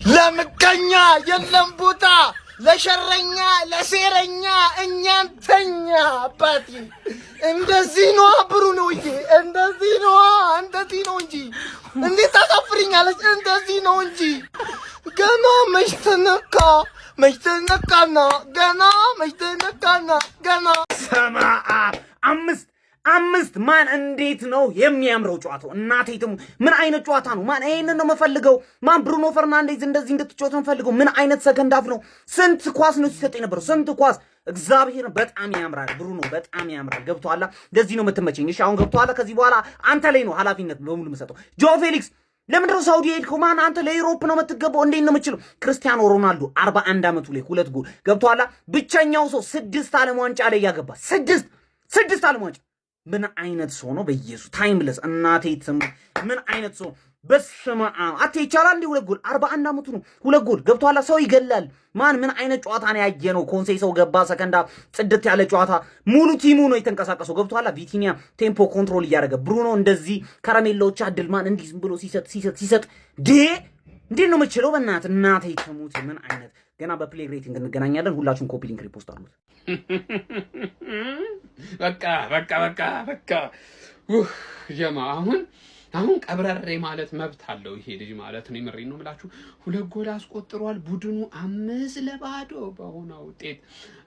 ለምቀኛ የለም ቦታ ለሸረኛ ለሴረኛ እኛንተኛ አባቴ እንደዚህ ነው ብሩኖዬ እንደዚህ ነው እንጂ እንዴት ታሳፍሪኛለች እንደዚህ ነው እንጂ ገና መሽተነካና ገና ሰማአ አምስት ማን እንዴት ነው የሚያምረው ጨዋታው? እናቴትም ምን አይነት ጨዋታ ነው? ማን ይሄንን ነው መፈልገው? ማን ብሩኖ ፈርናንዴዝ እንደዚህ እንድትጫወት መፈልገው? ምን አይነት ሰከንድ አፍ ነው? ስንት ኳስ ነው ሲሰጠኝ ነበር? ስንት ኳስ እግዚአብሔር በጣም ያምራል። ብሩኖ በጣም ያምራል። ገብቶሃል? እንደዚህ ነው የምትመቸኝ። እሺ አሁን ገብቶሃል? ከዚህ በኋላ አንተ ላይ ነው ኃላፊነት በሙሉ የምሰጠው። ጆ ፌሊክስ ለምንድን ነው ሳውዲ ሄድከው? ማን አንተ ለዩሮፕ ነው የምትገባው? እንዴት ነው የምትችለው? ክርስቲያኖ ሮናልዶ 41 ዓመቱ ላይ 2 ጎል ገብቶሃል? ብቸኛው ሰው 6 ዓለም ዋንጫ ላይ ያገባ 6 ዓለም ዋንጫ ምን አይነት ሰው ነው? በኢየሱስ ታይምለስ እናቴ ትም ምን አይነት ሰው በስመ አብ አቴ ይቻላል እንዴ? 2 ጎል 41 ዓመቱ ነው 2 ጎል ገብቷላ። ሰው ይገላል። ማን ምን አይነት ጨዋታ ነው ያየነው? ኮንሴ ሰው ገባ ሰከንዳ ጽድት ያለ ጨዋታ ሙሉ ቲሙ ነው የተንቀሳቀሰው ገብቷላ። ቪቲኒያ ቴምፖ ኮንትሮል እያደረገ ብሩኖ እንደዚህ ከረሜላዎች አድል ማን እንዲህ ዝም ብሎ ሲሰጥ እንዴት ነው የምችለው? እናቴ ትሙት ምን አይነት ገና በፕሌይ ሬቲንግ እንገናኛለን። ሁላችሁም ኮፒ ሊንክ ሪፖስት አድርጉት። በቃ ጀማ አሁን ቀብረሬ ማለት መብት አለው ይሄ ልጅ ማለት ነው። የምሬን ነው የምላችሁ። 2 ጎል አስቆጥሯል። ቡድኑ 5-0 በሆነ ውጤት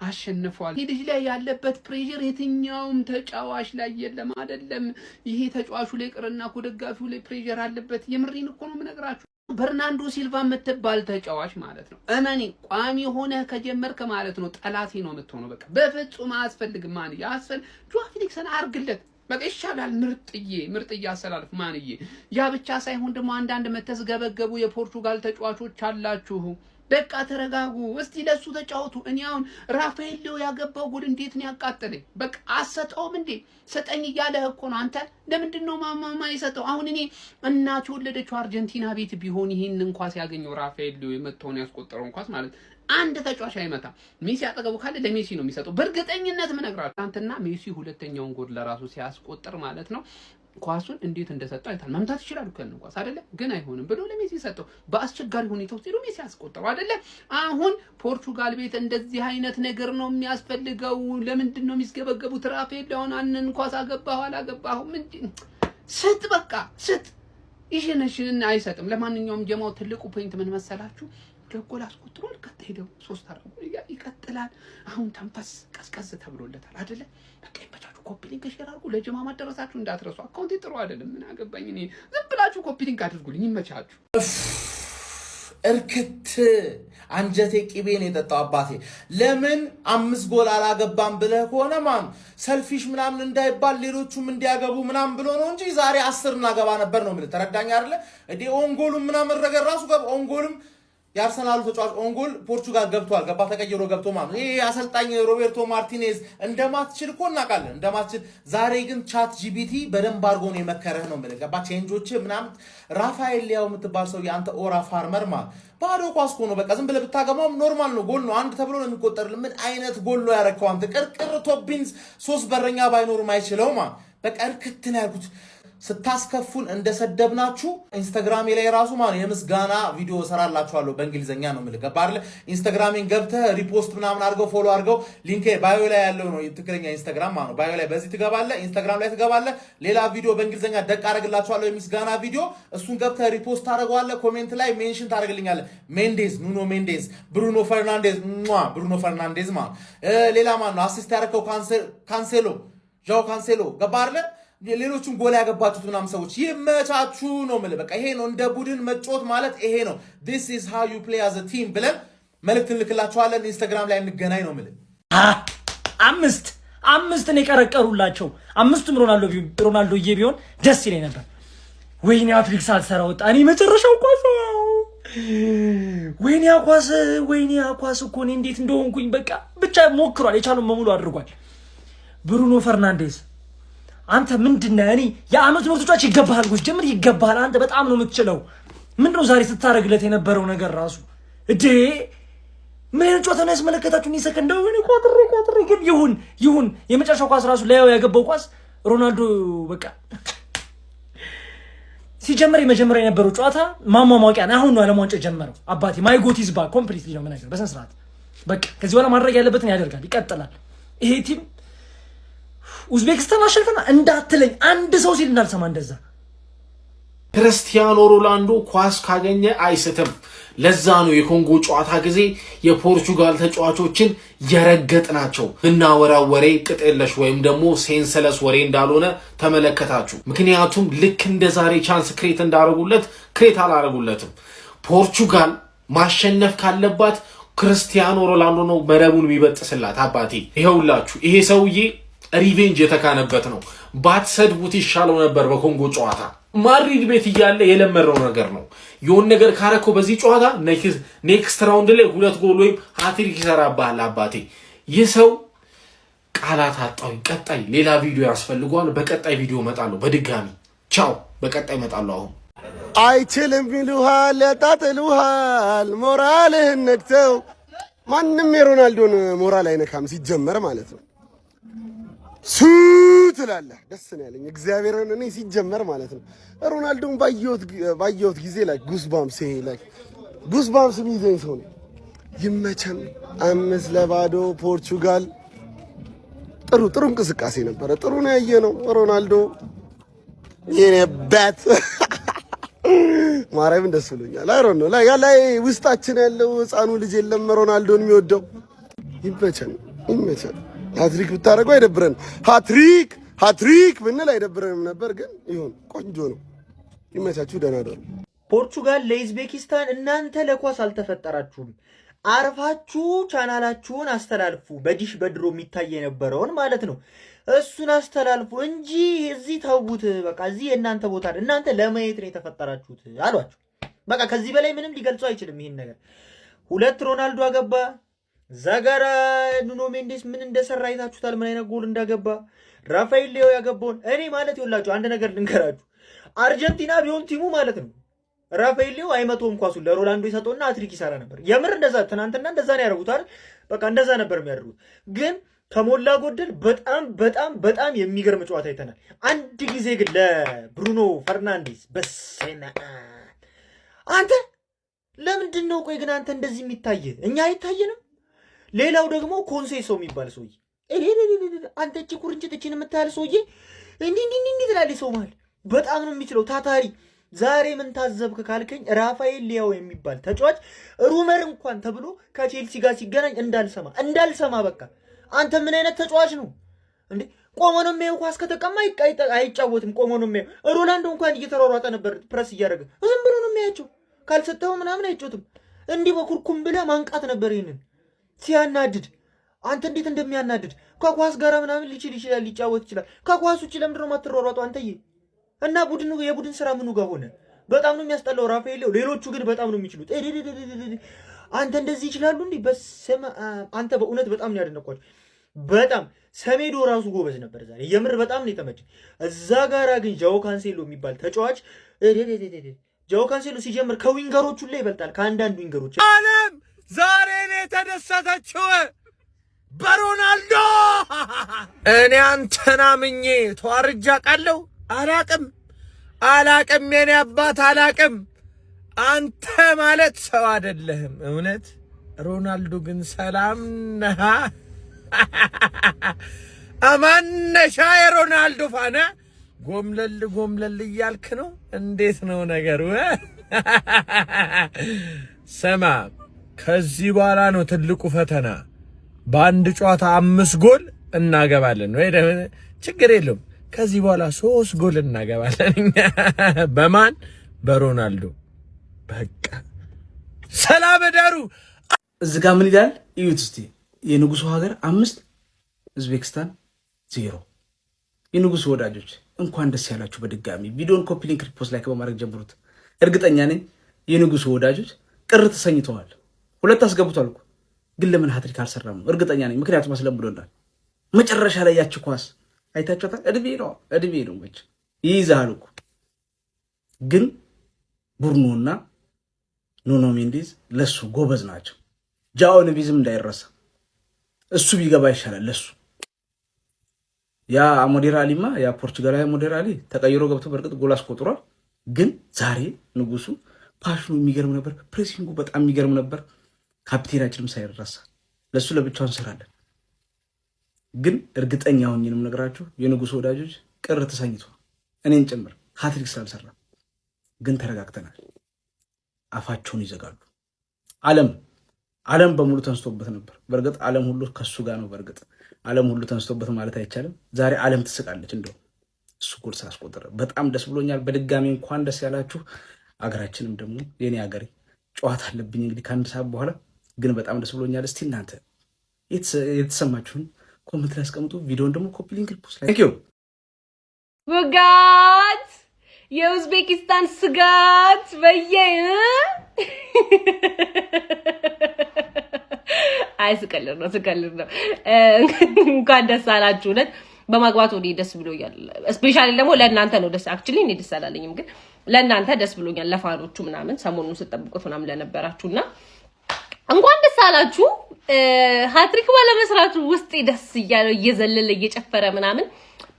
አሸንፏል። ይሄ ልጅ ላይ ያለበት ፕሬሸር የትኛውም ተጫዋች ላይ የለም። አይደለም ይሄ ተጫዋቹ ላይ ቅርና ደጋፊው ላይ ፕሬሸር አለበት። የምሬን እኮ ነው የምነግራችሁ። በርናንዶ ሲልቫ የምትባል ተጫዋች ማለት ነው እመኔ ቋሚ ሆነ ከጀመርክ ማለት ነው ጠላቴ ነው የምትሆነው። በቃ በፍጹም አያስፈልግም። ማን ጆ ፌሊክስን አርግለት በቃ ይሻላል። ምርጥዬ አሰላልፍ ማንዬ። ያ ብቻ ሳይሆን ደግሞ አንዳንድ መተስገበገቡ የፖርቱጋል ተጫዋቾች አላችሁ። በቃ ተረጋጉ። እስቲ ለሱ ተጫወቱ። እኔ አሁን ራፋኤል ሊዮ ያገባው ጎል እንዴት ነው ያቃጠለኝ። በቃ አሰጠውም እንዴ ሰጠኝ እያለ እኮ ነው። አንተ ለምንድን ነው ማማማ ይሰጠው? አሁን እኔ እናቱ ወለደችው አርጀንቲና ቤት ቢሆን ይሄን እንኳን ሲያገኘው ራፋኤል ሊዮ የመተውን ያስቆጠረው እንኳን ማለት አንድ ተጫዋች አይመታ። ሜሲ አጠገቡ ካለ ለሜሲ ነው የሚሰጠው በእርግጠኝነት ምነግራችሁ። አንተና ሜሲ ሁለተኛውን ጎል ለራሱ ሲያስቆጥር ማለት ነው ኳሱን እንዴት እንደሰጠው አይታል። መምታት ይችላል እኮ ነው ኳስ አይደለ? ግን አይሆንም ብሎ ለሜሲ ሰጠው። በአስቸጋሪ ሁኔታ ውስጥ ሄዶ ሜሲ ያስቆጠረው አይደለ? አሁን ፖርቱጋል ቤት እንደዚህ አይነት ነገር ነው የሚያስፈልገው። ለምንድን ነው የሚስገበገቡት? ራፋኤል አሁን አንን ኳስ አገባሁ አላገባሁ ምንድን ስጥ በቃ ስጥ። ይሽነሽን አይሰጥም። ለማንኛውም ጀማው ትልቁ ፖይንት ምን መሰላችሁ? 2 ጎል አስቆጥሯል። ከተሄደው 3 አረጉ ይቀጥላል። አሁን ተንፈስ ቀዝቀዝ ተብሎለታል አይደለ? በቃ ይመቻችሁ። ኮፒ ሊንክ ሼር አድርጉ። ለጀማ ማደረሳችሁ እንዳትረሱ። አካውንቴ ጥሩ አይደለም። ምን አገባኝ እኔ። ዝም ብላችሁ ኮፒ ሊንክ አድርጉልኝ። ይመቻችሁ። እርክት አንጀቴ ቅቤን የጠጣው አባቴ። ለምን 5 ጎል አላገባም ብለህ ከሆነ ማን ሰልፊሽ ምናምን እንዳይባል ሌሎቹም እንዲያገቡ ምናምን ብሎ ነው እንጂ ዛሬ 10 እናገባ ነበር ነው ማለት ተረዳኝ አይደለ? እዴ ኦንጎሉ ምናምን ረገር ራሱ ኦንጎልም የአርሰናሉ ተጫዋች ኦንጎል ፖርቹጋል ገብቷል። ገባ ተቀይሮ ገብቶ ማለት ነው። ይሄ አሰልጣኝ ሮቤርቶ ማርቲኔዝ እንደማትችል እኮ እናውቃለን እንደማትችል። ዛሬ ግን ቻት ጂቢቲ በደንብ አድርጎ ነው የመከረህ ነው ማለት ገባ። ቼንጆች ምናምን ራፋኤል ሊያው የምትባል ሰው የአንተ ኦራ ፋርመር ማለት ባዶ ኳስ እኮ ነው። በቃ ዝም ብለህ ብታገባው ኖርማል ነው። ጎል ነው አንድ ተብሎ ነው የሚቆጠርልህ። ምን አይነት ጎል ነው ያረከው አንተ? ቅርቅር ቶፕ ቢንስ 3 በረኛ ባይኖርም አይችለው ማለት በቃ እርክት ነው ያልኩት። ስታስከፉን እንደሰደብናችሁ ኢንስታግራሜ ላይ ራሱ ማለት የምስጋና ቪዲዮ ሰራላችኋለሁ በእንግሊዘኛ ነው የምልህ። ገባህ አይደል? ኢንስታግራሜን ገብተህ ሪፖስት ምናምን አድርገው ፎሎ አድርገው። ሊንክ ባዮ ላይ ያለው ነው ትክክለኛ ኢንስታግራም ማለት ነው። ባዮ ላይ በዚህ ትገባለህ፣ ኢንስታግራም ላይ ትገባለህ። ሌላ ቪዲዮ በእንግሊዘኛ ደቅ አደርግላችኋለሁ የምስጋና ቪዲዮ። እሱን ገብተህ ሪፖስት ታደርገዋለህ። ኮሜንት ላይ ሜንሽን ታደርግልኛለህ። ሜንዴዝ ኑኖ ሜንዴዝ፣ ብሩኖ ፈርናንዴዝ ማለት ሌላ ማለት ነው አሲስት ያደረከው ካንሴሎ ዣኦ ካንሴሎ። ገባህ አይደል? ሌሎቹም ጎል ያገባችሁት ምናምን ሰዎች ይመቻችሁ ነው የምልህ። በቃ ይሄ ነው እንደ ቡድን መጫወት ማለት ይሄ ነው። this is how you play as a team ብለን መልእክት እንልክላችኋለን። ኢንስታግራም ላይ እንገናኝ ነው የምልህ። አምስት ነው የቀረቀሩላቸው። 5ቱም ሮናልዶዬ ቢሆን ደስ ይለኝ ነበር። ወይኔ አትሪክስ አልሰራ ወጣ። እኔ መጨረሻው ኳስ ወይኔ ኳስ እኮ እኔ እንዴት እንደሆንኩኝ በቃ ብቻ ሞክሯል። የቻለውን በሙሉ አድርጓል። ብሩኖ ፈርናንዴዝ አንተ ምንድነህ? እኔ የአመቱ ምርጦች ይገባሃል። ጎስ ጀምር ይገባሃል። አንተ በጣም ነው የምትችለው። ምንድነው ዛሬ ስታረግለት የነበረው ነገር ራሱ እዴ ምን ጨዋታ ነው ያስመለከታችሁ? እኔ ሰከንዳው እኔ ቋጥሬ ግን ይሁን የመጨረሻው ኳስ ራሱ ላይ ያገባው ኳስ ሮናልዶ በቃ ሲጀመር የመጀመሪያ የነበረው ጨዋታ ማሟሟቂያ ነው። አሁን ነው ዓለም ዋንጫ ጀመረው። አባቴ ማይ ጎት ኢዝ ባክ ኮምፕሊትሊ ነው ነገር በስነ ስርዓት በቃ ከዚህ በኋላ ማድረግ ያለበትን ያደርጋል፣ ይቀጥላል። ይሄ ቲም ኡዝቤክስታን አሸንፈና እንዳትለኝ አንድ ሰው ሲል እንዳልሰማ እንደዛ። ክርስቲያኖ ሮናልዶ ኳስ ካገኘ አይስትም። ለዛ ነው የኮንጎ ጨዋታ ጊዜ የፖርቹጋል ተጫዋቾችን የረገጥናቸው። እናወራው ወሬ ቅጥለሽ ወይም ደግሞ ሴንሰለስ ወሬ እንዳልሆነ ተመለከታችሁ። ምክንያቱም ልክ እንደ ዛሬ ቻንስ ክሬት እንዳረጉለት ክሬት አላረጉለትም። ፖርቹጋል ማሸነፍ ካለባት ክርስቲያኖ ሮናልዶ ነው መረቡን የሚበጥስላት። አባቴ ይሄውላችሁ፣ ይሄ ሰውዬ ሪቬንጅ የተካነበት ነው። ባትሰድቡት ይሻለው ነበር። በኮንጎ ጨዋታ ማድሪድ ቤት እያለ የለመረው ነገር ነው። የሆነ ነገር ካረኮ በዚህ ጨዋታ ኔክስት ራውንድ ላይ 2 ጎል ወይም ሃትሪክ ይሰራባል። አባቴ ይህ ሰው ቃላት አጣሁኝ። ቀጣይ ሌላ ቪዲዮ ያስፈልገዋል። በቀጣይ ቪዲዮ እመጣለሁ። በድጋሚ ቻው። በቀጣይ እመጣለሁ። አሁን አይችልም ይሉሃል፣ ያጣጥሉሃል፣ ሞራልህን ነክተው። ማንም የሮናልዶን ሞራል አይነካም ሲጀመር ማለት ነው። ሱ ትላለህ። ደስ ነው ያለኝ እግዚአብሔርን እኔ ሲጀመር ማለት ነው። ሮናልዶን ባየሁት ጊዜ ላይ ጉስባምስ የሚይዘኝ ሰው ነው። ይመቸን። 5-0 ፖርቹጋል። ጥሩ እንቅስቃሴ ነበረ። ጥሩ ነው ያየነው። ሮናልዶ የኔበት ማርያምን ደስ ብሎኛል። አይሮን ነው ላይ ውስጣችን ያለው ህፃኑ ልጅ የለም ሮናልዶን የሚወደው። ይመቸን። ሃትሪክ ብታረገው አይደብረንም። ሃትሪክ ብንል አይደብረንም ነበር፣ ግን ይሁን ቆንጆ ነው። ይመቻችሁ። ደህና ደሩ። ፖርቹጋል ለኡዝቤኪስታን እናንተ ለኳስ አልተፈጠራችሁም፣ አርፋችሁ ቻናላችሁን አስተላልፉ። በዲሽ በድሮ የሚታይ የነበረውን ማለት ነው። እሱን አስተላልፉ እንጂ እዚህ ተውት። በቃ እዚህ የእናንተ ቦታ እናንተ ለማየት ነው የተፈጠራችሁት አሏቸው። በቃ ከዚህ በላይ ምንም ሊገልጹ አይችልም ይሄን ነገር። 2 ሮናልዶ አገባ። ዛጋራ ኑኖ ሜንዴስ ምን እንደሰራ አይታችሁታል። ምን አይነት ጎል እንዳገባ ራፋኤል ሊዮ ያገባውን። እኔ ማለት ይኸውላችሁ አንድ ነገር ልንገራችሁ። አርጀንቲና ቢሆን ቲሙ ማለት ነው ራፋኤል ሊዮ አይመቶም ኳሱን ለሮናልዶ ይሰጠውና አትሪክ ይሰራ ነበር። የምር እንደዛ ትናንትና እንደዛ ነው ያደርጉት አይደል? በቃ እንደዛ ነበር የሚያደርጉት። ግን ከሞላ ጎደል በጣም የሚገርም ጨዋታ አይተናል። አንድ ጊዜ ግን ለብሩኖ ፈርናንዴዝ በሰና አንተ ለምንድን ነው ቆይ ግን አንተ እንደዚህ የሚታየ እኛ አይታየንም? ሌላው ደግሞ ኮንሴሶ የሚባል ሰውዬ አንተ እቺ ኩርንጭት እቺን የምታያል ሰውዬ እንዲህ ትላለች ሰው ማለት በጣም ነው የሚችለው ታታሪ። ዛሬ ምን ታዘብክ ካልከኝ ራፋኤል ሊያው የሚባል ተጫዋች ሩመር እንኳን ተብሎ ከቼልሲ ጋር ሲገናኝ እንዳልሰማ በቃ አንተ ምን አይነት ተጫዋች ነው እንዴ? ቆሞ ነው የሚያየው። ኳስ ከተቀማ አይጫወትም። ቆሞ ነው የሚያየው። ሮናልዶ እንኳን እየተሯሯጠ ነበር ፕረስ እያደረገ ዝም ብሎ ነው የሚያያቸው። ካልሰጠው ምናምን አይጮትም። እንዲህ በኩርኩም ብለህ ማንቃት ነበር። ይሄንን ሲያናድድ አንተ እንዴት እንደሚያናድድ ከኳስ ጋር ምናምን ሊችል ይችላል፣ ሊጫወት ይችላል። ከኳስ ውጪ ለምንድን ነው የማትሯሯጠው አንተዬ? እና የቡድን ስራ ምኑ ጋር ሆነ? በጣም ነው የሚያስጠላው ራፋኤል ሊዮ። ሌሎቹ ግን በጣም ነው የሚችሉት። አንተ እንደዚህ ይችላሉ እንዴ? በስመ አብ አንተ በእውነት በጣም ነው ያደነኳቸው። በጣም ሰሜዶ ራሱ ጎበዝ ነበር ዛሬ የምር በጣም ነው የተመቸኝ። እዛ ጋራ ግን ጃኦ ካንሴሎ የሚባል ተጫዋች ጃኦ ካንሴሎ ሲጀምር ከዊንገሮቹ ላይ ይበልጣል። ከአንዳንድ ዊንገሮች ዓለም ዛሬ ነው የተደሰተችው በሮናልዶ። እኔ አንተና ምኜ ተዋርጃ ቃለው አላቅም የኔ አባት አላቅም። አንተ ማለት ሰው አይደለህም እውነት። ሮናልዶ ግን ሰላም ነህ። አማነሻ የሮናልዶ ፋና ጎምለል እያልክ ነው። እንዴት ነው ነገሩ? ሰማ ከዚህ በኋላ ነው ትልቁ ፈተና። በአንድ ጨዋታ 5 ጎል እናገባለን ወይ? ችግር የለውም። ከዚህ በኋላ 3 ጎል እናገባለን። በማን? በሮናልዶ። በቃ ሰላም እደሩ። እዚህ ጋር ምን ይላል እዩት እስቲ። የንጉሱ ሀገር 5 ኡዝቤክስታን 0። የንጉሱ ወዳጆች እንኳን ደስ ያላችሁ። በድጋሚ ቪዲዮን ኮፒ ሊንክ ሪፖስት ላይክ በማድረግ ጀምሩት። እርግጠኛ ነኝ የንጉሱ ወዳጆች ቅር ተሰኝተዋል። 2 አስገብቷል እኮ ግን ለምን ሃትሪክ አልሰራም? እርግጠኛ ነኝ ምክንያቱም አስለምዶናል። መጨረሻ ላይ ያቺ ኳስ አይታችኋታል። እድሜ ነው መች ይይዛል እኮ ግን ቡርኖና ኑኖ ሜንዴዝ ለሱ ጎበዝ ናቸው። ጃኦ ኔቬዝም እንዳይረሳ እሱ ቢገባ ይሻላል ለሱ። ያ ሞዴራሊማ ያ ፖርቹጋላዊ ሞዴራሊ ተቀይሮ ገብቶ በርግጥ ጎል አስቆጥሯል። ግን ዛሬ ንጉሱ ፓሽኑ የሚገርም ነበር። ፕሬሲንጉ በጣም የሚገርም ነበር። ካፕቴናችንም ሳይረሳ ለሱ ለብቻው እንሰራለን። ግን እርግጠኛ ሆኜ ነው የምነግራችሁ የንጉሱ ወዳጆች ቅር ተሰኝቷል፣ እኔን ጭምር ሃትሪክ ስላልሰራ። ግን ተረጋግተናል። አፋቸውን ይዘጋሉ። ዓለም በሙሉ ተንስቶበት ነበር። በእርግጥ ዓለም ሁሉ ከሱ ጋር ነው። በእርግጥ ዓለም ሁሉ ተንስቶበት ማለት አይቻልም። ዛሬ ዓለም ትስቃለች። እንደው እሱ ጎል ስላስቆጠረ በጣም ደስ ብሎኛል። በድጋሚ እንኳን ደስ ያላችሁ። አገራችንም ደግሞ የኔ ሀገሬ ጨዋታ አለብኝ እንግዲህ ከአንድ ሰዓት በኋላ ግን በጣም ደስ ብሎኛል። እስቲ እናንተ የተሰማችሁን ኮሜንት ላይ አስቀምጡ። ቪዲዮን ደግሞ ኮፒ ሊንክ ፖስት ላይ ቴንክ ዩ ውጋት የኡዝቤኪስታን ስጋት በየ አይ ስቀልድ ነው እንኳን ደስ አላችሁ። እውነት በማግባት ወዲ ደስ ብሎኛል። ስፔሻሊ ደግሞ ለእናንተ ነው ደስ አክቹሊ እኔ ደስ አላለኝም፣ ግን ለእናንተ ደስ ብሎኛል። ለፋኖቹ ምናምን ሰሞኑን ስጠብቁት ምናምን ለነበራችሁና እንኳን ደስ አላችሁ። ሃትሪክ ባለመስራቱ ውስጥ ደስ እያለ እየዘለለ እየጨፈረ ምናምን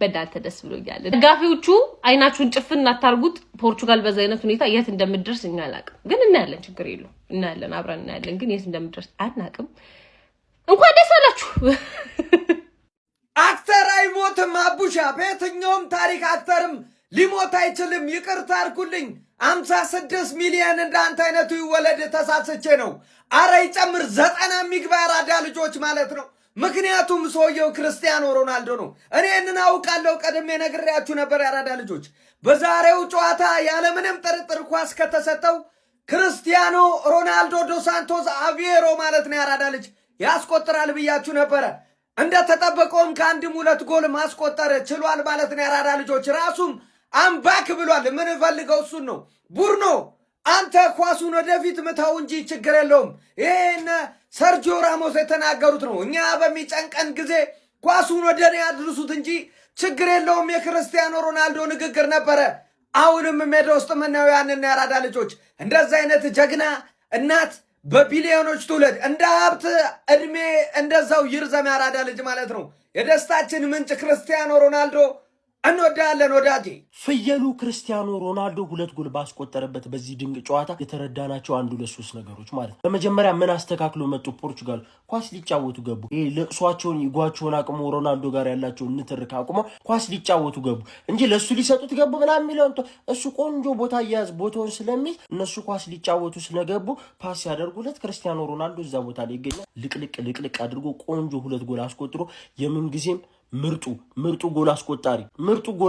በእናንተ ደስ ብሎኛል። ደጋፊዎቹ አይናችሁን ጭፍን አታርጉት። ፖርቹጋል በዛ አይነት ሁኔታ የት እንደምትደርስ እኛ አላቅም፣ ግን እናያለን። ችግር የለው እናያለን፣ አብረን እናያለን። ግን የት እንደምትደርስ አናቅም። እንኳን ደስ አላችሁ። አክተር አይሞትም አቡሻ። በየትኛውም ታሪክ አክተርም ሊሞት አይችልም። ይቅርታ አድርጉልኝ። 56 ሚሊዮን እንዳንተ አይነቱ ይወለድ ተሳስቼ ነው። አረ ይጨምር 90 የሚግባ ያራዳ ልጆች ማለት ነው። ምክንያቱም ሰውየው ክርስቲያኖ ሮናልዶ ነው። እኔ እናውቃለሁ፣ ቀድሜ ነግሬያችሁ ነበር። ያራዳ ልጆች በዛሬው ጨዋታ ያለምንም ጥርጥር ኳስ ከተሰጠው ክርስቲያኖ ሮናልዶ ዶ ሳንቶስ አቬሮ ማለት ነው ያራዳ ልጅ ያስቆጥራል ብያችሁ ነበረ። እንደተጠበቀውም ከአንድም 2 ጎል ማስቆጠር ችሏል ማለት ነው ያራዳ ልጆች። ራሱም አምባክ ብሏል። ምን ፈልገው እሱን ነው። ቡርኖ አንተ ኳሱን ወደፊት ምታው እንጂ ችግር የለውም። ይሄን ሰርጂዮ ራሞስ የተናገሩት ነው። እኛ በሚጨንቀን ጊዜ ኳሱን ወደ እኔ አድርሱት እንጂ ችግር የለውም የክርስቲያኖ ሮናልዶ ንግግር ነበረ። አሁንም ሜዳ ውስጥ ምናየው ያንን ያራዳ ልጆች። እንደዚህ አይነት ጀግና እናት በቢሊዮኖች ትውለድ፣ እንደ ሀብት እድሜ እንደዛው ይርዘም ያራዳ ልጅ ማለት ነው። የደስታችን ምንጭ ክርስቲያኖ ሮናልዶ እንወዳለን ወዳጄ። ፍየሉ ክርስቲያኖ ሮናልዶ 2 ጎል ባስቆጠረበት በዚህ ድንቅ ጨዋታ የተረዳናቸው 1-2 ነገሮች ማለት ነው። በመጀመሪያ ምን አስተካክሎ መጡ? ፖርቹጋል ኳስ ሊጫወቱ ገቡ። ይሄ ለቅሷቸውን ይጓቸውን አቅሞ ሮናልዶ ጋር ያላቸውን ንትርክ አቁመው ኳስ ሊጫወቱ ገቡ እንጂ ለሱ ሊሰጡት ገቡ ምናምን የሚለው እሱ ቆንጆ ቦታ ያዝ ቦታውን ስለሚል እነሱ ኳስ ሊጫወቱ ስለገቡ ፓስ ያደርጉለት ክርስቲያኖ ሮናልዶ እዛ ቦታ ላይ ይገኛል። ልቅልቅ አድርጎ ቆንጆ 2 ጎል አስቆጥሮ የምን ጊዜም ምርጡ ጎል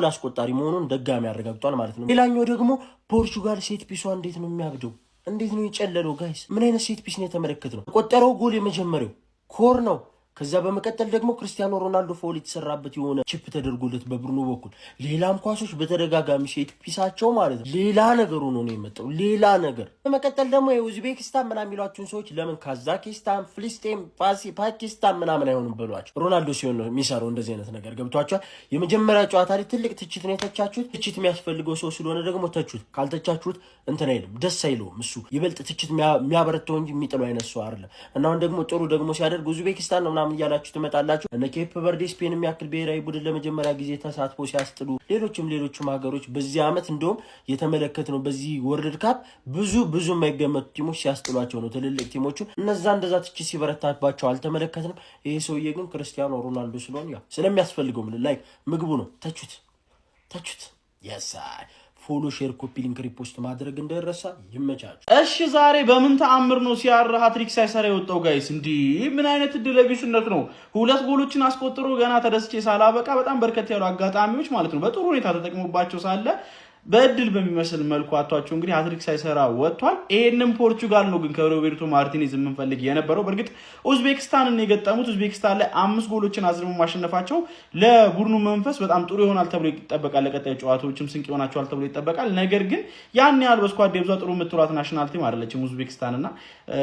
አስቆጣሪ መሆኑን ደጋሚ ያረጋግጧል ማለት ነው። ሌላኛው ደግሞ ፖርቹጋል ሴት ፒሷ እንዴት ነው የሚያብደው? እንዴት ነው የጨለለው? ጋይስ ምን አይነት ሴት ፒስ ነው የተመለከትነው? ቆጠረው ጎል የመጀመሪያው ኮር ነው። ከዛ በመቀጠል ደግሞ ክርስቲያኖ ሮናልዶ ፎል የተሰራበት የሆነ ቺፕ ተደርጎለት በብሩኖ በኩል ሌላም ኳሶች በተደጋጋሚ ሴት ፒሳቸው ማለት ነው ሌላ ነገር ሆኖ ነው የመጣው። ሌላ ነገር በመቀጠል ደግሞ የኡዝቤኪስታን ምናምን የሚሏቸውን ሰዎች ለምን ካዛኪስታን፣ ፍልስጤም፣ ፓኪስታን ምናምን አይሆንም ብሏቸው። ሮናልዶ ሲሆን ነው የሚሰራው እንደዚህ አይነት ነገር ገብቷቸዋል። የመጀመሪያ ጨዋታ ላይ ትልቅ ትችት ነው የተቻችሁት። ትችት የሚያስፈልገው ሰው ስለሆነ ደግሞ ተቹት። ካልተቻችሁት እንትን አይልም፣ ደስ አይለውም። እሱ ይበልጥ ትችት የሚያበረተው እንጂ የሚጥለው አይነት ሰው አይደለም። እና አሁን ደግሞ ጥሩ ደግሞ ሲያደርግ ኡዝቤኪስታን ነው ምናምን እያላችሁ ትመጣላችሁ። እነ ኬፕ ቨርዴ ስፔን የሚያክል ብሔራዊ ቡድን ለመጀመሪያ ጊዜ ተሳትፎ ሲያስጥሉ፣ ሌሎችም ሀገሮች በዚህ ዓመት እንደውም የተመለከትነው በዚህ ወርልድ ካፕ ብዙ የማይገመቱ ቲሞች ሲያስጥሏቸው ነው ትልልቅ ቲሞቹ። እንደዛ ትችት ሲበረታባቸው አልተመለከትንም። ይሄ ሰውዬ ግን ክርስቲያኖ ሮናልዶ ስለሆነ ያው ስለሚያስፈልገው ላይክ ምግቡ ነው። ተቹት የሳይ ፎሎ ሼር ኮፒ ሊንክ ሪፖስት ማድረግ እንደረሳ ይመቻችሁ። እሺ ዛሬ በምን ተአምር ነው ሲያር ሃትሪክ ሳይሰራ የወጣው? ጋይስ እንዲህ ምን አይነት ድለቢስነት ነው? 2 ጎሎችን አስቆጥሮ ገና ተደስቼ ሳላበቃ በጣም በርከት ያሉ አጋጣሚዎች ማለት ነው በጥሩ ሁኔታ ተጠቅሞባቸው ሳለ በእድል በሚመስል መልኩ አቷቸው እንግዲህ ሃትሪክ ሳይሰራ ወጥቷል። ይሄንን ፖርቹጋል ነው ግን ከሮቤርቶ ማርቲኔዝ የምንፈልግ የነበረው። በእርግጥ ኡዝቤኪስታንን የገጠሙት ኡዝቤኪስታን ላይ 5 ጎሎችን አዝርሞ ማሸነፋቸው ለቡድኑ መንፈስ በጣም ጥሩ ይሆናል ተብሎ ይጠበቃል። ለቀጣይ ጨዋታዎችም ስንቅ ይሆናቸዋል ተብሎ ይጠበቃል። ነገር ግን ያን ያህል በስኳድ ደብዛ ጥሩ የምትሏት ናሽናል ቲም አይደለችም ኡዝቤኪስታንና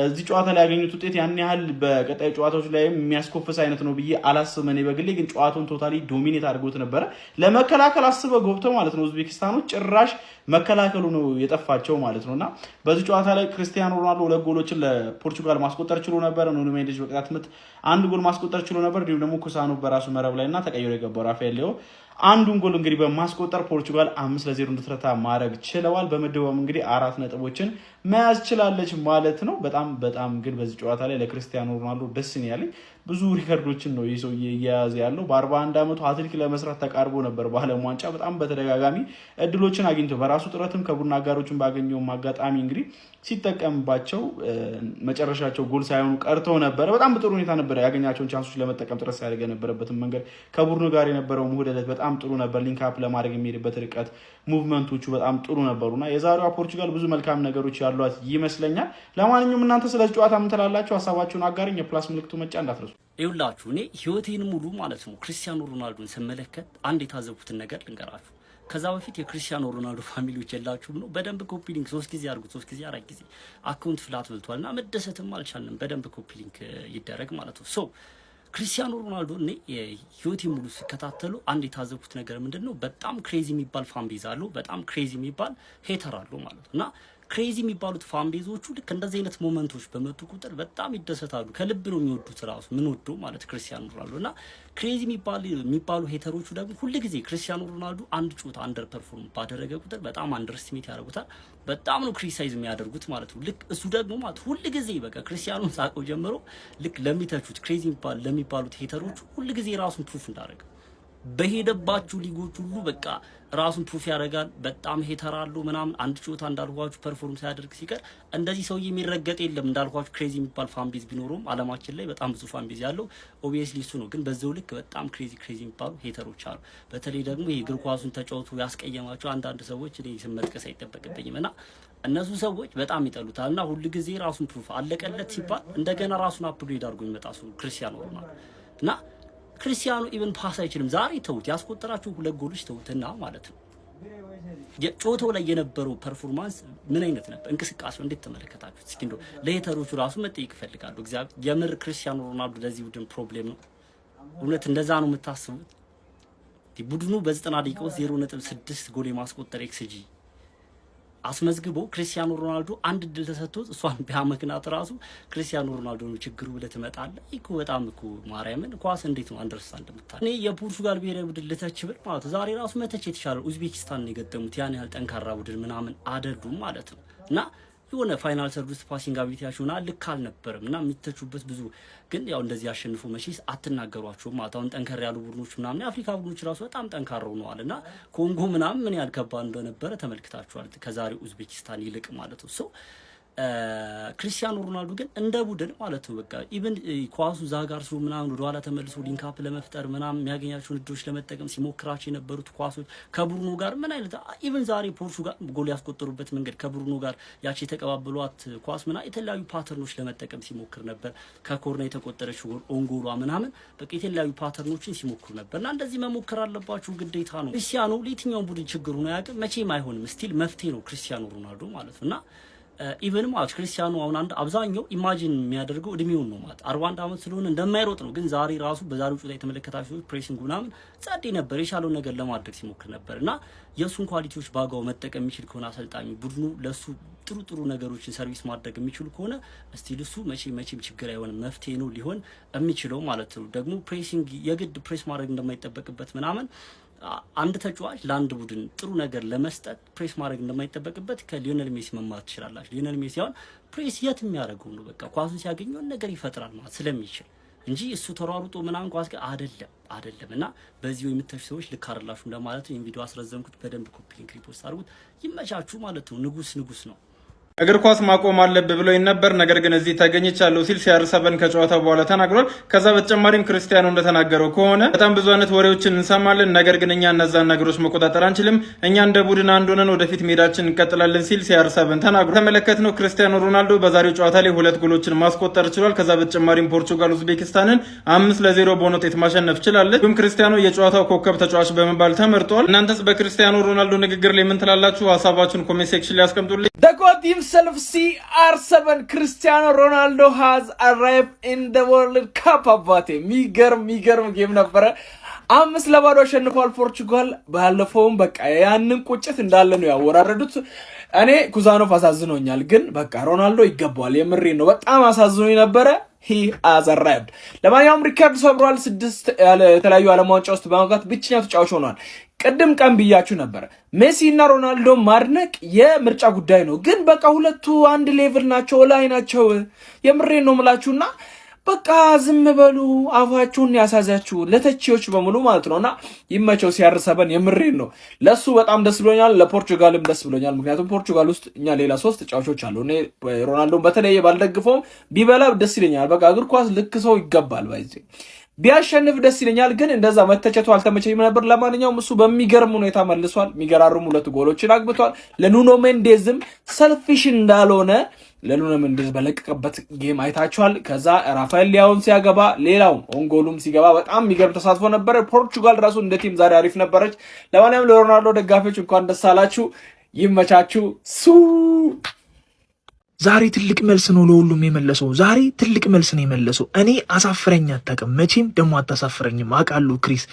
እዚህ ጨዋታ ላይ ያገኙት ውጤት ያን ያህል በቀጣይ ጨዋታዎች ላይ የሚያስኮፍስ አይነት ነው ብዬ አላስብም። እኔ በግሌ ግን ጨዋታውን ቶታሊ ዶሚኔት አድርጎት ነበረ። ለመከላከል አስበው ገብተው ማለት ነው ኡዝቤኪስታኖች ጭራሽ መከላከሉ ነው የጠፋቸው ማለት ነውና በዚህ ጨዋታ ላይ ክርስቲያኖ ሮናልዶ 2 ጎሎችን ለፖርቹጋል ማስቆጠር ችሎ ነበር። ኑኖ ሜንዴዝ በቅጣት ምት 1 ጎል ማስቆጠር ችሎ ነበር። እንዲሁም ደግሞ ኩሳኖ በራሱ መረብ ላይና ተቀይሮ የገባው ራፋኤል ሊዮ አንዱን ጎል እንግዲህ በማስቆጠር ፖርቹጋል 5-0 እንድትረታ ማድረግ ችለዋል። በምድቡም እንግዲህ 4 ነጥቦችን መያዝ ችላለች ማለት ነው። በጣም ግን በዚህ ጨዋታ ላይ ለክርስቲያኖ ሮናልዶ ደስ ነው ያለኝ። ብዙ ሪከርዶችን ነው ይሰው እየያዘ ያለው። በ41 ዓመቱ ሃትሪክ ለመስራት ተቃርቦ ነበር በዓለም ዋንጫ። በጣም በተደጋጋሚ እድሎችን አግኝቶ በራሱ ጥረትም ከቡድን አጋሮችን ባገኘው አጋጣሚ እንግዲህ ሲጠቀምባቸው መጨረሻቸው ጎል ሳይሆኑ ቀርተው ነበር። በጣም በጥሩ ሁኔታ ነበር ያገኛቸውን ቻንሶች ለመጠቀም ጥረት ሲያደርግ የነበረበትን መንገድ ከቡድኑ ጋር የነበረው ውህደት በጣም ጥሩ ነበር። ሊንክ አፕ ለማድረግ የሚሄድበት ርቀት ሙቭመንቶቹ በጣም ጥሩ ነበሩና የዛሬዋ ፖርቹጋል ብዙ መልካም ነገሮች ያሏት ይመስለኛል። ለማንኛውም እናንተ ስለዚህ ጨዋታ ምን ትላላችሁ? ሀሳባችሁን አጋሩኝ። የፕላስ ምልክቱ መጫ እንዳትረሱ። ይኸውላችሁ እኔ ህይወቴን ሙሉ ማለት ነው ክርስቲያኖ ሮናልዶን ስመለከት አንድ የታዘብኩትን ነገር ልንገራችሁ። ከዛ በፊት የክርስቲያኖ ሮናልዶ ፋሚሊዎች የላችሁም ነው? በደንብ ኮፒ ሊንክ 3 ጊዜ አድርጉት፣ 3 ጊዜ 4 ጊዜ አካውንት ፍላት ብልቷልና መደሰትም አልቻልንም። በደንብ ኮፒ ሊንክ ይደረግ ማለት ነው። ሶ ክርስቲያኖ ሮናልዶ እኔ ህይወቴ ሙሉ ሲከታተሉ አንድ የታዘብኩት ነገር ምንድነው? በጣም ክሬዚ የሚባል ፋን ቤዝ አለው፣ በጣም ክሬዚ የሚባል ሄተር አለው ማለት ነውና ክሬዚ የሚባሉት ፋን ቤዞቹ ልክ እንደዚህ አይነት ሞመንቶች በመጡ ቁጥር በጣም ይደሰታሉ። ከልብ ነው የሚወዱት ራሱ ምን ወዶ ማለት ክርስቲያኖ ሮናልዶና ክሬዚ የሚባሉ ሄተሮቹ ደግሞ ሁሉ ጊዜ ክርስቲያኖ ሮናልዶ አንድ ጨዋታ አንደር ፐርፎርም ባደረገ ቁጥር በጣም አንደርስቲሜት ያደርጉታል። በጣም ነው ክሪቲሳይዝ የሚያደርጉት ማለት ነው። ልክ እሱ ደግሞ ማለት ሁሉ ጊዜ በቃ ክርስቲያኖን ሳቀው ጀምሮ ልክ ለሚተቹት ክሬዚ ለሚባሉት ሄተሮቹ ሁሉ ጊዜ ራሱን ፕሩፍ እንዳደረገ በሄደባችሁ ሊጎች ሁሉ በቃ ራሱን ፕሩፍ ያደርጋል። በጣም ሄተር አለው ምናምን አንድ ጨዋታ እንዳልኳችሁ ፐርፎርም ሳያደርግ ሲቀር እንደዚህ ሰውዬ የሚረገጥ የለም። እንዳልኳችሁ ክሬዚ የሚባል ፋን ቤዝ ቢኖረውም አለማችን ላይ በጣም ብዙ ፋን ቤዝ ያለው ኦብቪየስሊ እሱ ነው። ግን በዛው ልክ በጣም ክሬዚ የሚባሉ ሄተሮች አሉ። በተለይ ደግሞ የእግር ኳሱን ተጫውቶ ያስቀየማቸው አንዳንድ ሰዎች እኔ ስም መጥቀስ አይጠበቅብኝም እና እነሱ ሰዎች በጣም ይጠሉታልና ሁሉ ጊዜ ራሱን ፕሩፍ አለቀለት ሲባል እንደገና ራሱን አፕግሬድ አድርጎ የሚመጣ ሰው ክርስቲያኖ ሮናልዶ እና ክርስቲያኖ ኢቭን ፓስ አይችልም። ዛሬ ተውት፣ ያስቆጠራችሁ 2 ጎሎች ተውትና ማለት ነው። ጨዋታው ላይ የነበረው ፐርፎርማንስ ምን አይነት ነበር? እንቅስቃሴው እንዴት ተመለከታችሁት? እስኪ እንደው ለሄተሮቹ ራሱ መጠየቅ ይፈልጋሉ። እግዚአብሔር የምር ክርስቲያኖ ሮናልዶ ለዚህ ቡድን ፕሮብሌም ነው? እውነት እንደዛ ነው የምታስቡት? ቡድኑ በ90 ደቂቃ ውስጥ 0.6 ጎል የማስቆጠር ኤክስጂ አስመዝግቦ ክርስቲያኖ ሮናልዶ አንድ ድል ተሰጥቶት እሷን ቢያመክናት ራሱ ክርስቲያኖ ሮናልዶ ነው ችግሩ ብለህ ትመጣለህ እኮ። በጣም እኮ ማርያምን ኳስ እንዴት ነው አንደርስታንድ የምታደርገው? እኔ የፖርቹጋል ብሔራዊ ቡድን ልተች ብል ማለት ዛሬ ራሱ መተች የተሻለ ኡዝቤኪስታን ነው የገጠሙት። ያን ያህል ጠንካራ ቡድን ምናምን አይደሉም ማለት ነው እና የሆነ ፋይናል ሰርድ ውስጥ ፓሲንግ አቢሊቲያቸውና ልክ አልነበረም እና የሚተቹበት ብዙ ግን ያው እንደዚህ አሸንፎ መቼስ አትናገሯቸውም ማለት አሁን ጠንከር ያሉ ቡድኖች ምናምን የአፍሪካ ቡድኖች ራሱ በጣም ጠንካራው ነዋል እና ኮንጎ ምናምን ምን ያህል ከባድ እንደነበረ ተመልክታችኋል ከዛሬ ኡዝቤኪስታን ይልቅ ማለት ነው። ክርስቲያኖ ሮናልዶ ግን እንደ ቡድን ማለት ነው በቃ ኢቭን ኳሱ ዛጋር ሲሆን ምናምን ወደ ኋላ ተመልሶ ሊንክ አፕ ለመፍጠር ምናምን የሚያገኛቸውን እድሎች ለመጠቀም ሲሞክራቸው የነበሩት ኳሶች ከብሩኖ ጋር ምን አይነት ኢቭን ዛሬ ፖርቹጋል ጎል ያስቆጠሩበት መንገድ ከብሩኖ ጋር ያቺ የተቀባበሏት ኳስ ምናምን የተለያዩ ፓተርኖች ለመጠቀም ሲሞክር ነበር። ከኮርና የተቆጠረች ጎል ኦንጎሏ ምናምን በቃ የተለያዩ ፓተርኖችን ሲሞክሩ ነበርና እንደዚህ መሞከር አለባችሁ ግዴታ ነው። ክርስቲያኖ ለየትኛው ቡድን ችግሩ ነው ያውቅ መቼም አይሆንም። ስቲል መፍትሄ ነው ክርስቲያኖ ሮናልዶ ማለት ነውና ኢቨን ማለት ክርስቲያኖ አሁን አንድ አብዛኛው ኢማጂን የሚያደርገው እድሜውን ነው ማለት 41 ዓመት ስለሆነ እንደማይሮጥ ነው። ግን ዛሬ ራሱ በዛሬው ጨዋታ የተመለከታችሁ ፕሬሲንግ ምናምን ጸዴ ነበር፣ የቻለውን ነገር ለማድረግ ሲሞክር ነበርና የሱን ኳሊቲዎች ባጋው መጠቀም የሚችል ከሆነ አሰልጣኙ ቡድኑ ለሱ ጥሩ ነገሮችን ሰርቪስ ማድረግ የሚችል ከሆነ ስቲል እሱ መቼም ችግር አይሆንም፣ መፍትሄ ነው ሊሆን የሚችለው ማለት ነው። ደግሞ ፕሬሲንግ የግድ ፕሬስ ማድረግ እንደማይጠበቅበት ምናምን አንድ ተጫዋች ለአንድ ቡድን ጥሩ ነገር ለመስጠት ፕሬስ ማድረግ እንደማይጠበቅበት ከሊዮኔል ሜሲ መማር ትችላላችሁ። ሊዮኔል ሜሲ አሁን ፕሬስ የት የሚያደርገው ነው በቃ ኳሱን ሲያገኘው ነገር ይፈጥራል ማለት ስለሚችል እንጂ እሱ ተሯሩጦ ምናምን ኳስ ጋር አይደለም እና በዚህ የምትተቹ ሰዎች ልክ አይደላችሁም ለማለት ነው። ይሄን ቪዲዮ አስረዘምኩት። በደንብ ኮፒ ሊንክ ሪፖስት አድርጉት። ይመቻችሁ ማለት ነው። ንጉስ ነው። እግር ኳስ ማቆም አለብህ ብሎኝ ነበር፣ ነገር ግን እዚህ ተገኝቻለሁ ሲል CR7 ከጨዋታው በኋላ ተናግሯል። ከዛ በተጨማሪም ክርስቲያኖ እንደተናገረው ከሆነ በጣም ብዙ አይነት ወሬዎችን እንሰማለን፣ ነገር ግን እኛ እነዛን ነገሮች መቆጣጠር አንችልም። እኛ እንደ ቡድን አንድ ሆነን ወደፊት ሜዳችን እንቀጥላለን ሲል CR7 ተናግሯል። ተመለከትነው ክርስቲያኖ ሮናልዶ በዛሬው ጨዋታ ላይ 2 ጎሎችን ማስቆጠር ችሏል። ከዛ በተጨማሪም ፖርቹጋል ኡዝቤኪስታንን 5-0 በሆነ ውጤት ማሸነፍ ችላለች። ሁሉም ክርስቲያኖ የጨዋታው ኮከብ ተጫዋች በመባል ተመርጧል። እናንተስ በክርስቲያኖ ሮናልዶ ንግግር ላይ ምን ትላላችሁ? ሀሳባችሁን ኮሜንት ሴክሽን ላይ አስቀምጡልኝ። himself CR7 Cristiano Ronaldo has arrived in the World Cup አባቴ የሚገርም ጌም ነበረ። 5-2 አሸንፏል ፖርቹጋል። ባለፈውም በቃ ያንን ቁጭት እንዳለ ነው ያወራረዱት። እኔ ኩዛኖቭ አሳዝኖኛል፣ ግን በቃ ሮናልዶ ይገባዋል። የምሬን ነው፣ በጣም አሳዝኖኝ ነበረ። he has arrived። ለማንኛውም ሪካርድ ሰብሯል። 6 የተለያዩ ዓለም ዋንጫ ውስጥ በመግባት ብቸኛ ተጫዋች ሆኗል። ቅድም ቀን ብያችሁ ነበር፣ ሜሲ እና ሮናልዶ ማድነቅ የምርጫ ጉዳይ ነው፣ ግን በቃ ሁለቱ አንድ ሌቭል ናቸው፣ ላይ ናቸው። የምሬን ነው ምላችሁና በቃ ዝም በሉ፣ አፋችሁን ያሳዛችሁ ለተቺዎች በሙሉ ማለት ነውና ይመቸው ሲያርሰበን። የምሬን ነው፣ ለሱ በጣም ደስ ብሎኛል፣ ለፖርቹጋልም ደስ ብሎኛል። ምክንያቱም ፖርቹጋል ውስጥ እኛ ሌላ 3 ተጫዋቾች አሉ። እኔ ሮናልዶን በተለየ ባልደግፈውም ቢበላ ደስ ይለኛል። በቃ እግር ኳስ ልክ ሰው ይገባል፣ ባይዚ ቢያሸንፍ ደስ ይለኛል፣ ግን እንደዛ መተቸቱ አልተመቸኝም ነበር። ለማንኛውም እሱ በሚገርም ሁኔታ መልሷል። የሚገራርሙ 2 ጎሎችን አግብቷል። ለኑኖ ሜንዴዝም ሰልፊሽ እንዳልሆነ ለኑኖ ሜንዴዝ በለቀቀበት ጌም አይታችኋል። ከዛ ራፋኤል ሊያውን ሲያገባ ሌላው ኦንጎሉም ሲገባ በጣም የሚገርም ተሳትፎ ነበር። ፖርቹጋል ራሱ እንደ ቲም ዛሬ አሪፍ ነበረች። ለማንኛውም ለሮናልዶ ደጋፊዎች እንኳን ደስ አላችሁ፣ ይመቻችሁ። ዛሬ ትልቅ መልስ ነው ለሁሉም የመለሰው። ዛሬ ትልቅ መልስ ነው የመለሰው። እኔ አሳፍረኝ አታውቅም፣ መቼም ደግሞ አታሳፍረኝም። አውቃለሁ ክሪስ፣